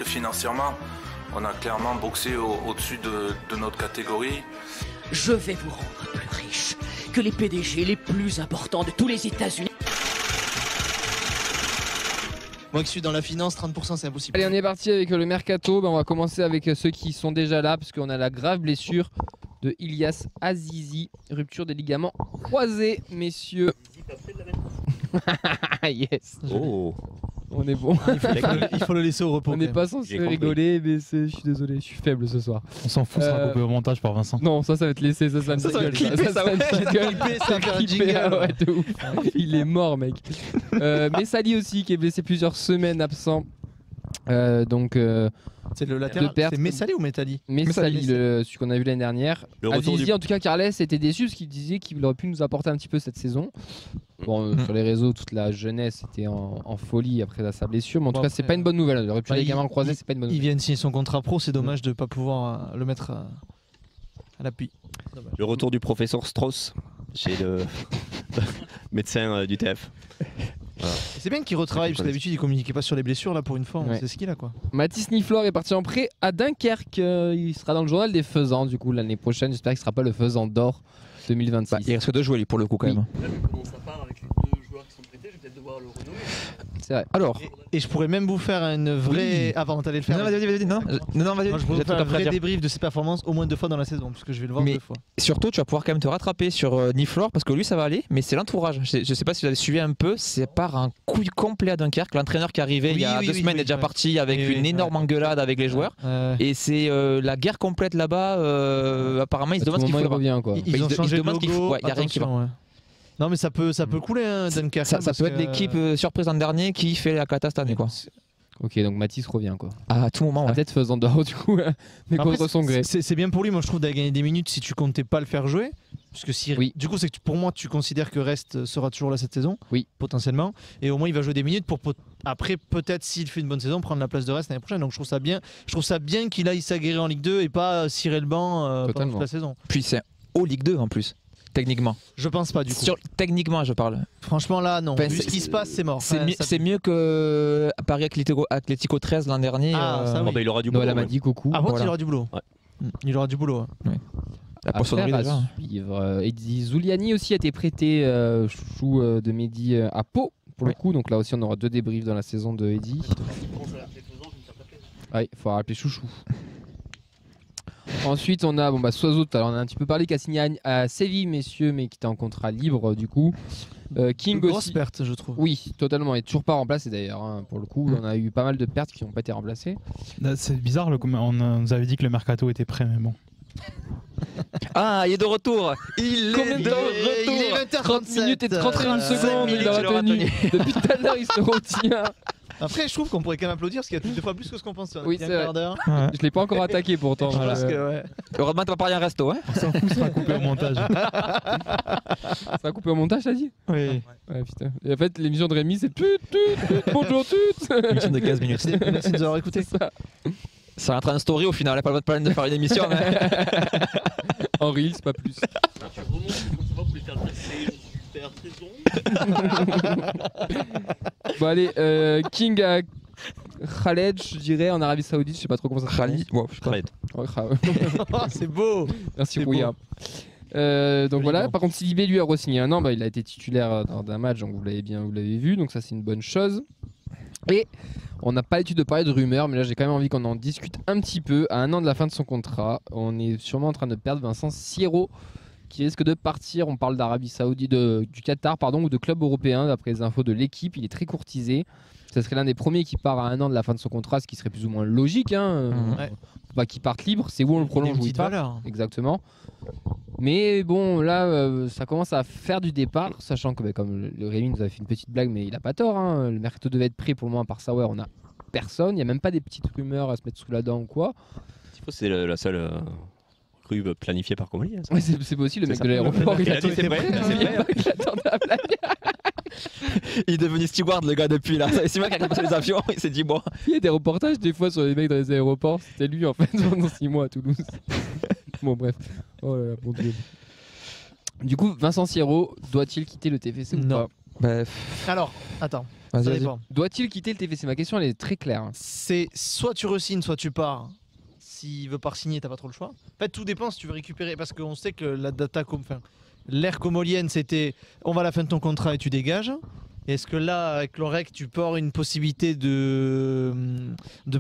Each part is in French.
Financièrement, on a clairement boxé au-dessus de notre catégorie. Je vais vous rendre plus riche que les PDG les plus importants de tous les États-Unis. Moi qui suis dans la finance, 30% c'est impossible. Allez, on est parti avec le mercato. On va commencer avec ceux qui sont déjà là, parce qu'on a la grave blessure de Ilyas Azizi. Rupture des ligaments croisés, messieurs. Yes. Oh. On est bon. Il faut le laisser au repos. On n'est pas censé rigoler, mais je suis désolé, je suis faible ce soir. On s'en fout, ça sera coupé au montage par Vincent. Non, ça va être laissé, ça va va clipper, ça va faire un jingle. Ouais, de ouf. Il est mort, mec. Messali aussi, qui est blessé plusieurs semaines absent. C'est le latéral. C'est Messali ou Metali? Messali, celui qu'on a vu l'année dernière. Azizi, en tout cas, Carles était déçu parce qu'il disait qu'il aurait pu nous apporter un petit peu cette saison. Bon, sur les réseaux, toute la jeunesse était en folie après sa blessure, mais en tout cas, c'est pas une bonne nouvelle. Le rupture des ligaments croisés, c'est pas une bonne nouvelle. Il vient de signer son contrat pro, c'est dommage de ne pas pouvoir le mettre à l'appui. Le retour du professeur Strauss chez le médecin du TF. Voilà. C'est bien qu'il retravaille, parce que d'habitude il communiquait pas sur les blessures, là pour une fois, c'est ce qu'il a quoi. Mathis Niflor est parti en prêt à Dunkerque. Il sera dans le journal des faisans du coup l'année prochaine. J'espère qu'il sera pas le faisan d'or 2026. Il reste que 2 joueurs lui pour le coup quand même. Là, comment ça part avec les 2 joueurs qui sont prêtés, je vais peut-être devoir le renommer. C'est vrai. Alors. Et je pourrais même vous faire une vraie. Avant d'aller le faire. Non, vas-y. Non, vas-y. Moi, je pourrais vous faire un vrai débrief de ses performances au moins 2 fois dans la saison, parce que je vais le voir 2 fois. Surtout, tu vas pouvoir quand même te rattraper sur Niflor, parce que lui ça va aller, mais c'est l'entourage. Je sais pas si vous avez suivi un peu, c'est par un couille complet à Dunkerque. L'entraîneur qui est arrivé il y a 2 semaines est déjà parti avec une énorme engueulade avec les joueurs. Et c'est la guerre complète là-bas. Apparemment, ils se demandent ce qu'il faut. Ils ont changé de logo. Il n'y a rien qui va. Non mais ça peut couler hein, Dunkerque. Ça peut être l'équipe surprise l'an dernier qui fait la cata cette année quoi. Ok, donc Mathis revient quoi. À tout moment. Peut-être faisant dehors du coup, mais contre son gré. C'est bien pour lui, moi je trouve, d'aller gagner des minutes si tu comptais pas le faire jouer. Parce que si, du coup, c'est que pour moi, tu considères que Rest sera toujours là cette saison, potentiellement, et au moins il va jouer des minutes pour après peut-être s'il fait une bonne saison prendre la place de Rest l'année prochaine. Donc je trouve ça bien qu'il aille s'aguerrir en Ligue 2 et pas cirer le banc pendant toute la saison. Puis c'est au Ligue 2 en plus. Techniquement. Je pense pas du coup. Techniquement, je parle. Franchement, là, non. Vu ce qui se passe, c'est mort. C'est mieux que Paris Atlético 13 l'an dernier. Il aura du boulot. Noël m'a dit coucou. Ah bon, il aura du boulot. Il aura du boulot. La poissonnerie déjà. Eddie Zuliani aussi a été prêté chouchou de Mehdi à Pau pour le coup. Donc là aussi, on aura 2 débriefs dans la saison de Eddie. Il faut rappeler chouchou. Ensuite, on a Soiseau, alors on a un petit peu parlé, qui a signé à Séville, messieurs, mais qui était en contrat libre du coup. King grosse aussi. perte, je trouve. Oui, totalement. Il n'est toujours pas remplacé d'ailleurs. Hein, pour le coup, on a eu pas mal de pertes qui n'ont pas été remplacées. C'est bizarre, on nous avait dit que le mercato était prêt, mais bon. Ah, il est de retour. Il est de retour. 30 minutes et 31 secondes, il a retenu. Depuis tout à l'heure, il se retient. Après, je trouve qu'on pourrait quand même applaudir parce qu'il y a 2 fois plus que ce qu'on pense. Oui, c'est vrai. Je l'ai pas encore attaqué pourtant. Heureusement, t'as pas parlé à un resto. Hein, on s'en fout, ça sera coupé au montage. Ça sera coupé au montage, t'as dit? Oui. Ouais, putain. Et en fait, l'émission de Rémi, c'est bonjour toutes. Émission de 15 minutes. Merci de nous avoir écouté. Ça va être un story au final, pas le problème de faire une émission. En Reels, pas plus. Tu remontes, vous voulez faire une super saison. Bon allez, King à Khaled, je dirais, en Arabie Saoudite, je sais pas trop comment ça se Khalid, Khaled. C'est beau. Merci Rouya. Donc voilà, par contre Sidibé lui a re-signé un an, il a été titulaire d'un match, donc vous l'avez vu, donc ça c'est une bonne chose. Et on n'a pas l'habitude de parler de rumeurs, mais là j'ai quand même envie qu'on en discute un petit peu. À 1 an de la fin de son contrat, on est sûrement en train de perdre Vincent Sierro, qui risque de partir. On parle d'Arabie Saoudite, du Qatar, ou de club européen, d'après les infos de l'équipe. Il est très courtisé. Ce serait l'un des premiers qui part à 1 an de la fin de son contrat, ce qui serait plus ou moins logique. Pas qu'il parte libre, c'est où on le prolonge ou pas. Exactement. Mais bon, là, ça commence à faire du départ, sachant que comme le Rémi nous a fait une petite blague, mais il a pas tort. Hein. Le mercato devait être prêt pour le moment, par Sauer, on a personne. Il n'y a même pas des petites rumeurs à se mettre sous la dent ou quoi. C'est la seule recrue planifiée par Comoli. Ouais, c'est possible, le mec de l'aéroport. Il a dit c'est vrai. Il attendait la blague. Il est devenu steward le gars depuis là. C'est moi qui a commencé les avions, il s'est dit bon. Il y a des reportages des fois sur les mecs dans les aéroports, c'était lui en fait pendant 6 mois à Toulouse. Bon bref. Oh là là, bon Dieu. Du coup, Vincent Sierro doit-il quitter le TFC ou pas? Alors, attends. Ça dépend. Doit-il quitter le TFC? C'est ma question, elle est très claire. C'est soit tu re-signes, soit tu pars. S'il veut pas re-signer, t'as pas trop le choix. En fait, tout dépend si tu veux récupérer. Parce qu'on sait que la data, l'ère comolienne, c'était on va à la fin de ton contrat et tu dégages. Est-ce que là, avec l'OREC, tu peux avoir une possibilité de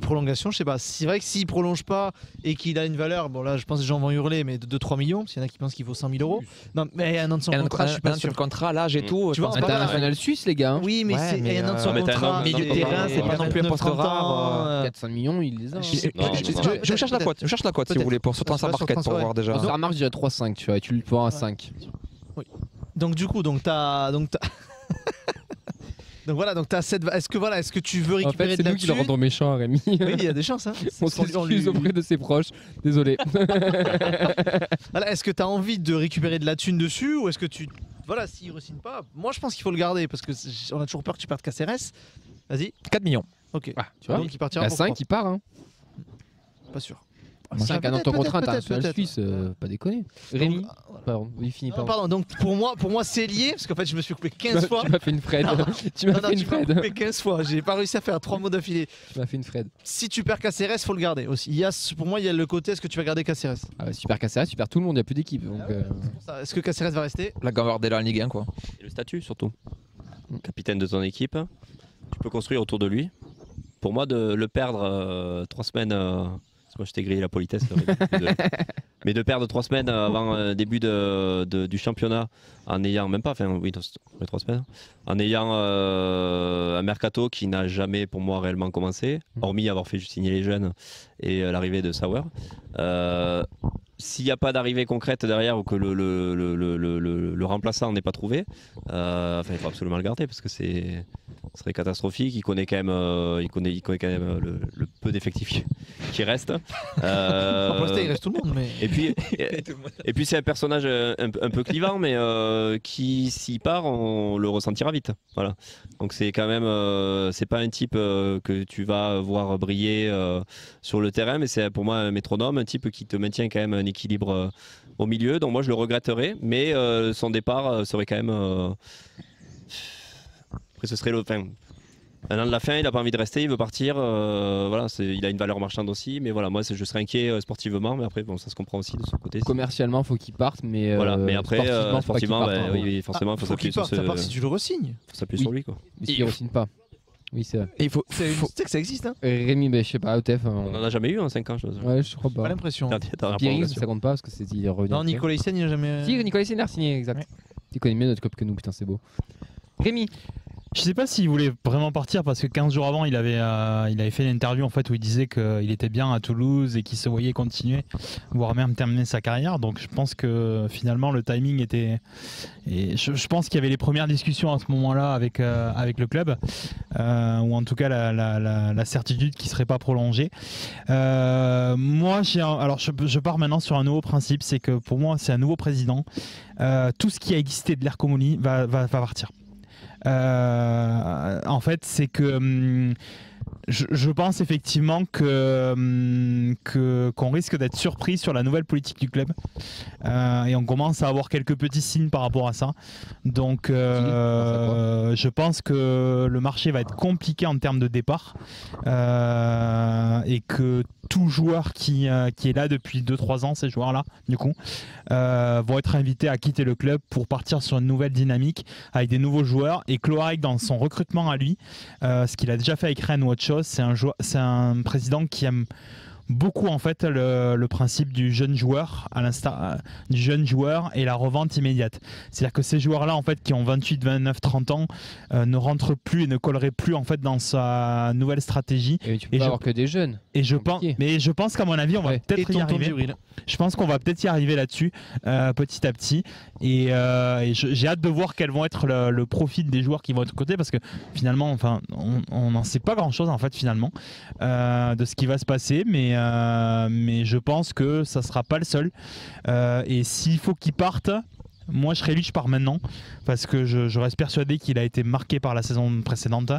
prolongation? Je sais pas. C'est vrai que s'il prolonge pas et qu'il a une valeur, bon là, je pense que les gens vont hurler, mais de 3 millions, parce qu'il y en a qui pensent qu'il vaut 100 000 euros. Non, mais un an de son contrat, je suis pas sûr. Le contrat, là, j'ai tout. Tu vois, international suisse, les gars. Oui, mais c'est un an de son contrat. Milieu de terrain, c'est pas non plus un poste rare. 400 millions, il les a. Je cherche la cote. Je cherche la cote si vous voulez pour sur sa market pour voir déjà. Ça marche, je dirais 3,5, tu vois, et tu le prends à 5. Oui. Donc du coup, t'as donc voilà, donc t'as cette. Est-ce que tu veux récupérer de là-dessus? C'est nous qui le rendons méchant, Rémi. Oui, il y a des chances. Hein. On s'excuse auprès de ses proches. Désolé. Voilà, est-ce que t'as envie de récupérer de la thune dessus ou est-ce que tu. Voilà, s'il re-signe pas, moi je pense qu'il faut le garder parce que on a toujours peur que tu perdes Caceres. Vas-y. 4 millions. Ok. Ah, tu vois, donc il partira à pour 5, il part. Hein. Pas sûr. 5 ans de ton contrat international suisse, pas déconner. Rémi, pardon, il finit pas. Pardon, donc pour moi c'est lié parce qu'en fait je me suis coupé 15 fois. Tu m'as fait une Fred. Tu m'as fait une Fred. Tu m'as coupé 15 fois, j'ai pas réussi à faire 3 mots d'affilée. Tu m'as fait une Fred. Si tu perds Caceres, faut le garder aussi. Pour moi, il y a le côté est-ce que tu vas garder Caceres? Ah bah, si tu perds Caceres, tu perds tout le monde, il n'y a plus d'équipe. Est-ce que Caceres va rester? La Gambardella en Ligue 1 quoi. Et le statut surtout. Capitaine de ton équipe, tu peux construire autour de lui. Pour moi, de le perdre 3 semaines. Moi je t'ai grillé la politesse. Mais de perdre 3 semaines avant début du championnat en ayant même pas, enfin oui, 3 semaines, en ayant un mercato qui n'a jamais pour moi réellement commencé, hormis avoir fait signer les jeunes et l'arrivée de Sauer. S'il n'y a pas d'arrivée concrète derrière ou que le remplaçant n'est pas trouvé, il faut absolument le garder parce que ce serait catastrophique. Il connaît quand même, le peu d'effectifs qui reste. Pour l'instant, il reste tout le monde. Mais... Et puis c'est un personnage un peu clivant, mais qui s'il part, on le ressentira vite. Voilà. Donc c'est quand même, c'est pas un type que tu vas voir briller sur le terrain, mais c'est pour moi un métronome, un type qui te maintient quand même un équilibre au milieu. Donc moi je le regretterais, mais son départ serait quand même. Après ce serait un an de la fin, il n'a pas envie de rester, il veut partir. Voilà, il a une valeur marchande aussi, mais voilà, moi je serais inquiet sportivement, mais après bon, ça se comprend aussi de son côté. Commercialement, il faut qu'il parte, mais voilà, mais après sportivement, oui, forcément, il faut s'appuyer sur ça part si tu le re-signes. Faut s'appuyer sur lui quoi. Mais s'il ne re-signe pas. Oui, c'est vrai. Tu sais que ça existe, hein? Rémi, je sais pas, OTF. On en a jamais eu en 5 ans, je pense. Ouais, je crois pas. Pas l'impression. Pierre, ça compte pas parce que il est revenu. Non, Nicolas Hyssen, il a jamais. Si, Nicolas Hyssen a signé, exact. Ouais. Tu connais mieux notre club que nous, putain, c'est beau. Rémi. Je sais pas s'il voulait vraiment partir parce que 15 jours avant il avait fait une interview en fait où il disait qu'il était bien à Toulouse et qu'il se voyait continuer, voire même terminer sa carrière. Donc je pense que finalement le timing était, et je pense qu'il y avait les premières discussions à ce moment-là avec le club, ou en tout cas la certitude qu'il serait pas prolongé. Moi je pars maintenant sur un nouveau principe, c'est que pour moi c'est un nouveau président. Tout ce qui a existé de l'ère Comolli va partir. En fait, c'est que je pense effectivement qu'on risque d'être surpris sur la nouvelle politique du club, et on commence à avoir quelques petits signes par rapport à ça. Donc je pense que le marché va être compliqué en termes de départ, et que tout joueur qui est là depuis 2-3 ans, ces joueurs-là, du coup, vont être invités à quitter le club pour partir sur une nouvelle dynamique avec des nouveaux joueurs. Et Cloarec, dans son recrutement à lui, ce qu'il a déjà fait avec Rennes ou autre chose, c'est un président qui aime beaucoup en fait le principe du jeune joueur, à l'instar du jeune joueur et la revente immédiate. C'est-à-dire que ces joueurs-là en fait qui ont 28, 29, 30 ans ne rentrent plus et ne colleraient plus en fait dans sa nouvelle stratégie. Et tu peux pas avoir que des jeunes. Et je pense qu'à mon avis on va peut-être y arriver. Je pense qu'on va peut-être y arriver là-dessus petit à petit. Et j'ai hâte de voir quels vont être le profil des joueurs qui vont être cotés, parce que finalement, enfin, on n'en sait pas grand-chose en fait finalement de ce qui va se passer, mais je pense que ça sera pas le seul. Et s'il faut qu'il parte, moi je serais lui, je pars maintenant, parce que je reste persuadé qu'il a été marqué par la saison précédente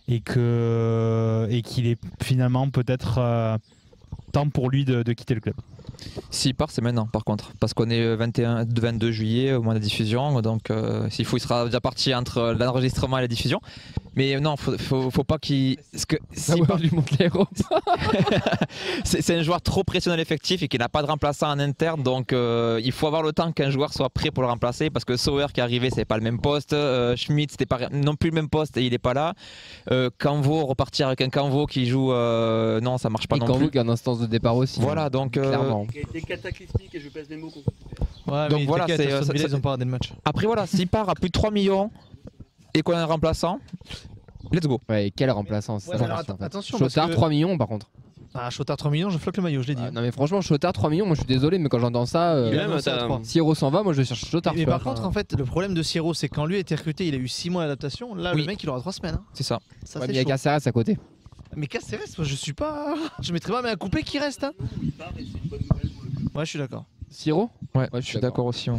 et qu'il est finalement peut-être temps pour lui de quitter le club. S'il part, c'est maintenant par contre, parce qu'on est 22 juillet au moment de la diffusion, donc s'il faut, il sera déjà parti entre l'enregistrement et la diffusion. Mais non, faut pas qu'il. Ça va lui monter l'aéroport. C'est un joueur trop précieux dans l'effectif et qui n'a pas de remplaçant en interne, donc il faut avoir le temps qu'un joueur soit prêt pour le remplacer parce que Sauer qui est arrivé, c'est pas le même poste. Schmidt, c'était pas non plus le même poste et il est pas là. Canvo, repartir avec un Canvo qui joue, non, ça marche pas non plus. Canvo qui a une instance de départ aussi. Voilà, donc. Clairement. Qui a été cataclysmique et je pèse mes mots contre. Ouais, donc mais voilà, ils ont pas regardé le match. Après voilà, s'il part à plus de 3 millions et qu'on a un remplaçant, let's go. Ouais, et quel remplaçant c'est Ouais, ça, alors, en fait. attention, Chotard, parce que- 3 millions par contre. Ah, Chotard 3 millions, je floque le maillot, je l'ai dit. Non mais franchement, Chotard 3 millions, moi je suis désolé, mais quand j'entends ça, Il a annoncé à 3. si Hero s'en va, moi je cherche Chotard. Mais tu vois. par contre, en fait, le problème de Siro, c'est que quand lui a été recruté, il a eu 6 mois d'adaptation. Là, Oui. le mec, il aura 3 semaines. Hein. C'est ça. Ça, Ouais, c'est mais il y a chaud. Caceres à côté. Mais Caceres, moi, je suis pas. Je mettrais pas, mais un coupé qui reste. Hein. Il part et c'est une bonne nouvelle pour le club. Ouais, je suis d'accord. Siro Ouais, je suis d'accord aussi. Ouais.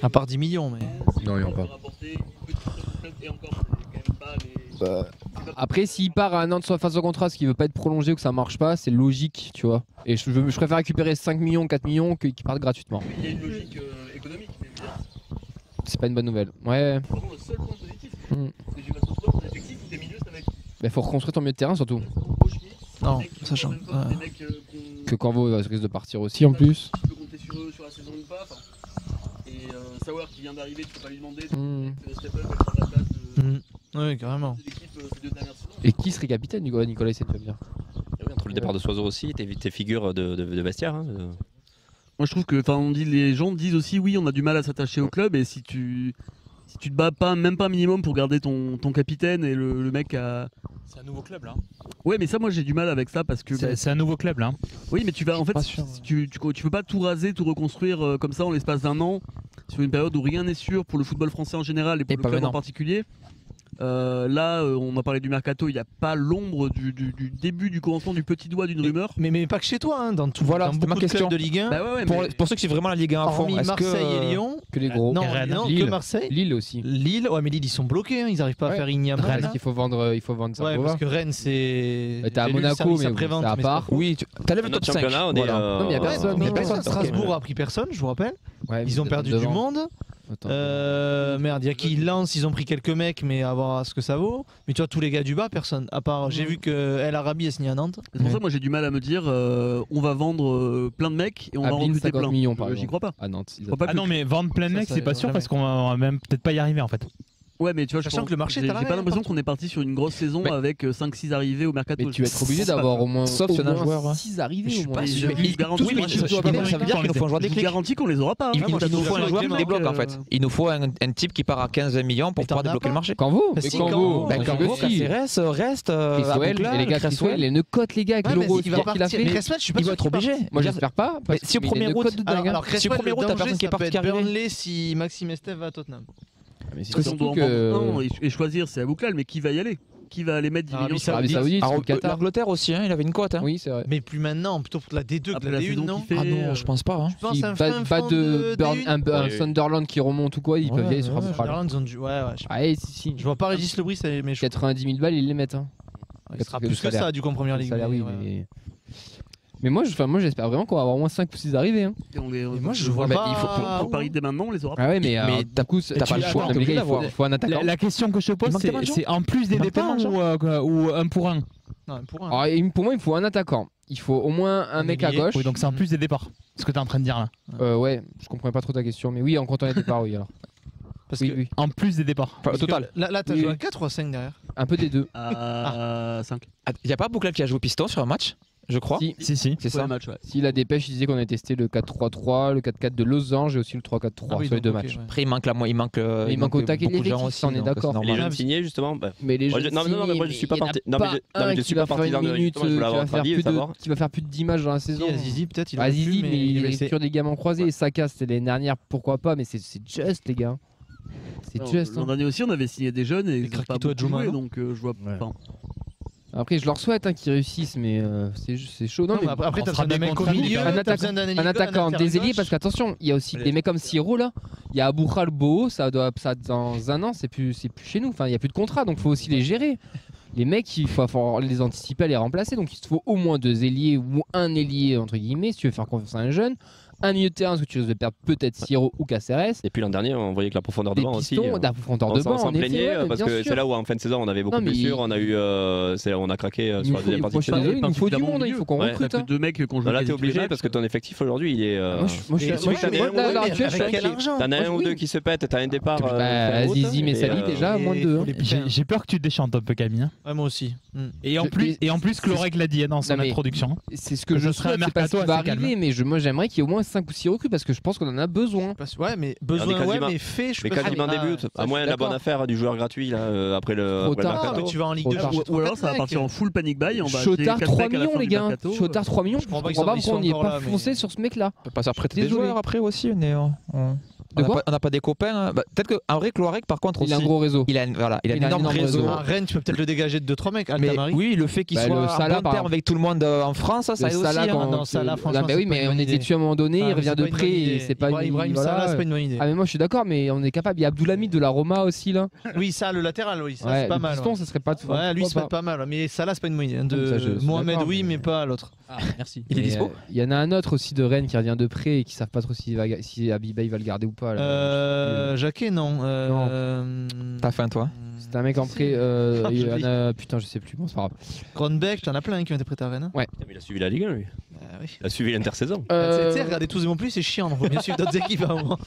À part 10 millions, mais. Non, il y en a pas. Rapporter une petite somme et encore, c'est quand même pas les. Après, s'il part à un an de sa phase de contrat, ce qui veut pas être prolongé ou que ça marche pas, c'est logique, tu vois. Et je préfère récupérer 5 millions, 4 millions qu'il parte gratuitement. Il y a une logique économique, mais je veux dire, C'est pas une bonne nouvelle. Ouais. vraiment le seul point positif, Mm. c'est que tu vas te retrouver dans un effectif où tes milieux, ça va être Bah, faut reconstruire ton milieu de terrain surtout. Gros Schmitt, Non, des mecs qui sachant. font en même temps, des mecs Que Canvo risque de partir aussi en plus. Tu peux compter sur eux sur la saison ou pas. Enfin, et Sauer qui vient d'arriver, tu peux pas lui demander de Mm. faire des step-up et prendre la place de Oui, carrément. l'équipe ces 2 dernières saisons. Et qui serait capitaine, Nicolas Hyssen, tu vas me dire? Oui, entre le départ de Soiseau aussi, tes figures de vestiaire. Hein, Moi je trouve que, enfin, les gens disent aussi oui, on a du mal à s'attacher au club et si tu te bats pas, même pas un minimum pour garder ton capitaine et le mec a. C'est un nouveau club là. Ouais, mais ça, moi j'ai du mal avec ça parce que. C'est un nouveau club là. Oui, mais tu vas en fait, pas sûr, tu peux pas tout raser, tout reconstruire comme ça en l'espace d'un an sur une période où rien n'est sûr pour le football français en général et pour Et le pas club en maintenant. particulier. Là, on a parlé du mercato, il n'y a pas l'ombre du début, du commencement du petit doigt d'une rumeur. Mais pas que chez toi, hein, dans tout Voilà, dans c'était ma beaucoup de question. clubs de Ligue 1. Bah ouais, ouais, Pour, mais- pour ceux qui suivent vraiment la Ligue 1 à fond, Hormis est-ce que Marseille et Lyon. Que les gros. Non, Rennes, non, Lille. que Marseille. Lille aussi. Lille, ouais, mais Lille, ils sont bloqués, hein, ils n'arrivent pas à Ouais. faire Igna Rennes, Rennes. il faut vendre ça. Ouais, parce que Rennes, c'est. Bah, t'es à j'ai lu le Monaco, service mais bon, après-vente, c'est à mais part. c'est pas faux. oui, t'as le Notre top 5. championnat, on est. Voilà. Non, mais y a personne. Ouais, mais non, personne. ok. Strasbourg a pris personne, je vous rappelle. Ouais, Ils ont mais perdu devant. du monde. Attends. Merde, il y a qui lance, ils ont pris quelques mecs, mais à voir ce que ça vaut. Mais tu vois, tous les gars du bas, personne. À part, j'ai vu que El Arabi a signé à Nantes. C'est pour ça, moi j'ai du mal à me dire, on va vendre plein de mecs et on va Ablin, recruter 50 plein. millions par J'y exemple. crois pas. Ah Nantes. Je crois pas Ah que- non mais vendre plein de Ça, mecs ça c'est pas arrive sûr jamais. parce qu'on va même peut-être pas y arriver en fait. Ouais, mais tu vois, Sachant que le marché est à j'ai l'arrêt, pas l'impression partout. qu'on est parti sur une grosse saison Mais- avec 5-6 arrivées au mercato. Mais tu vas être obligé d'avoir au moins Sauf s'il y en a un joueur, hein. 6 arrivés Je au suis moins. pas Mais sûr. je vous garantis- Oui, mais je ça vous veut garantis- dire qu'il nous faut un joueur je vous déclic. garantis qu'on les aura pas. hein. Il moi, je nous faut un trouve joueur que qui le débloque mec, en fait. Il nous faut un type qui part à 15 millions pour Mais t'en pouvoir as débloquer pas. le marché. Canvo. Bah, Mais si, Canvo. Canvo. Ben, Canvo, aussi. Caceres reste. Chriswell, et les gars, Chriswell, les nocotes les gars avec Ouais, mais l'euro il va qu'il a partir. fait. Cresswell, je suis pas Il sûr va être qu'il parte. obligé. Moi j'espère pas. Mais si au premier route- Alors, Si Cresswell, au premier route, le t'as danger, personne qui est ça peut parti être qui arrive. Burnley si Maxime Estève va à Tottenham. Mais c'est Parce que si on surtout doit en que. vendre un et choisir, c'est Abouklal, mais qui va y aller? Qui va aller mettre 10 Arabie millions sur Arabie Saoudite, Alors, le Qatar. l'Angleterre aussi, hein, il avait une cote. Hein. Oui, c'est vrai. Mais plus maintenant, plutôt pour la D2 que Après la la D1, saison non qui fait, Ah non, je pense pas. Hein. Je pense Si à un pas fin fond de D1. un Sunderland qui remonte ou quoi, ils peuvent y aller sur Ouais, Abouklal. Sunderland, ils ont dû- ouais, je sais pas. Ah, et si. Je vois pas Régis Lebris, mais je 90 000 balles, ils les mettent. Hein. il sera Le plus que salaire. ça du coup en première Le ligue. salaire, mais oui, ouais. mais moi j'espère vraiment qu'on va avoir au moins 5 ou 6 arrivées. Hein. Et moi, je vois bah, pas. il faut- Pour Paris dès maintenant, on les aura pas. Ah ouais, mais, Mais du coup, t'as pas le choix, Non, t'es mais les obligé gars, d'avoir. il faut un attaquant. La question que je te pose Il manque tellement de c'est en plus des Il manque départs tellement de ou un pour un. Non, pour un. Alors, pour moi, il faut un attaquant. Il faut au moins un mec à ailier. gauche. Oui donc c'est en plus des départs. Ce que tu es en train de dire là. Ouais, je comprenais pas trop ta question, mais oui, en comptant les départs, oui alors. Parce Oui, que oui. En plus des départs. Enfin, au parce que total. Là, t'as Oui, joué oui. à 4 ou à 5 derrière. Un peu des deux. À 5. Il n'y a pas Bouclal qui a joué piston sur un match, je crois. Si, Si. C'est ça. match, ouais. si la dépêche, il disait qu'on a testé le 4-3-3, le 4-4 de Losange et aussi le 3-4-3 Ah oui, sur les donc, deux ok, matchs. ouais. Après, il manque il manque au taquet beaucoup de gens l'effectif, aussi. ça, on est donc d'accord. c'est Les normal. jeunes signés justement. Mais les Moi, jeunes non, mais moi je suis pas parti. Non, mais je suis pas partisan de. Justement, je voulais avoir votre avis, savoir. qui va faire plus de 10 matchs dans la saison. Zizi peut-être. Il Ah, aurait Zizi, pu, mais il est blessé. sur des gamins croisés. Et Saka, c'était l'année dernière, pourquoi pas, mais c'est just, les gars. C'est just. L'an Hein. dernier aussi, on avait signé des jeunes et ils ont pas Krakito et beaucoup Djouma, joué, non donc je vois Ouais. pas. Après, je leur souhaite qu'ils réussissent, mais c'est chaud. Non, Non, mais mais après, on t'as fera besoin d'un des mec au contrats milieu, différents. t'as besoin d'un un attaquant, des ailiers, parce qu'attention, il y a aussi des mecs comme Siro là. Il y a Aboukhal Boho, ça dans un an, c'est plus chez nous. Enfin, il y a plus de contrat, donc faut aussi les gérer. Les mecs, il faut les anticiper, à les remplacer. Donc il te faut au moins 2 ailiers ou un ailier entre guillemets si tu veux faire confiance à un jeune, un milieu de terrain parce que tu risques de perdre peut-être Siro ou Caceres. Et puis l'an dernier, on voyait que la profondeur de Des banc aussi. pistons, la profondeur de banc, On s'en en effet, plaignait ouais, parce bien que sûr. c'est là où en fin de saison on avait beaucoup de blessures, on a eu, on a craqué sur la deuxième partie de saison. Il nous faut du monde, il faut qu'on recrute. T'as que 2 mecs qu'on joue. Là, t'es obligé parce que ton effectif aujourd'hui, il est. Moi, je suis T'en as un ou deux qui se pètent, t'as un départ. Zizi, mais Sali déjà, moins de 2. J'ai peur que tu te déchantes un peu, Camille. Ouais, moi aussi. Et en plus, Clorec l'a dit dans son introduction. C'est ce que je souhaite, c'est pas ce qui va arriver, mais moi j'aimerais qu'il y ait au moins 5 ou 6 recrues parce que je pense qu'on en a besoin. Ouais, mais besoin, mais fait, je mais quasiment début, à moins la bonne affaire du joueur gratuit là, après le mercato. Tu vas en Ligue 2. Ou alors ça va partir en full panic buy. Chotard 3 millions, les gars. Chotard 3 millions, je comprends pas pourquoi on n'y est pas foncé sur ce mec-là. On peut pas se faire prêter des joueurs après aussi. On n'a pas des copains. Peut-être qu'en vrai, Cloarec, par contre, il a un gros réseau. Il a un énorme réseau. À Rennes, tu peux peut-être le dégager de 2-3 mecs. Oui, le fait qu'il soit en bon terme avec tout le monde en France, ça aide aussi. Salah, franchement. Oui, mais on était dessus à un moment donné, il revient de près. C'est pas Ibrahim Salah, c'est pas une bonne idée. Ah, mais moi je suis d'accord, mais on est capable. Il y a Abdoulhamid de la Roma aussi là. Oui, ça, le latéral, oui, ça c'est pas mal. Piston, ça serait pas tout. Ouais, lui, c'est pas mal. Mais Salah, c'est pas une bonne idée. Mohamed, oui, mais pas l'autre. Ah, merci. Il est dispo. Il y en a un autre aussi de Rennes qui revient de près et qui savent pas trop si Abibay va le garder ou pas. Jacquet, non. T'as faim, toi? C'était un mec en prêt. Putain, je sais plus. Bon, c'est pas grave. Grondbeck, t'en as plein qui ont été prêtés à Rennes. Ouais. Il a suivi la Ligue 1, lui. Oui. Il a suivi l'intersaison. Tu sais, regardez tous et non plus, c'est chiant. On faut bien suivre d'autres équipes à un moment.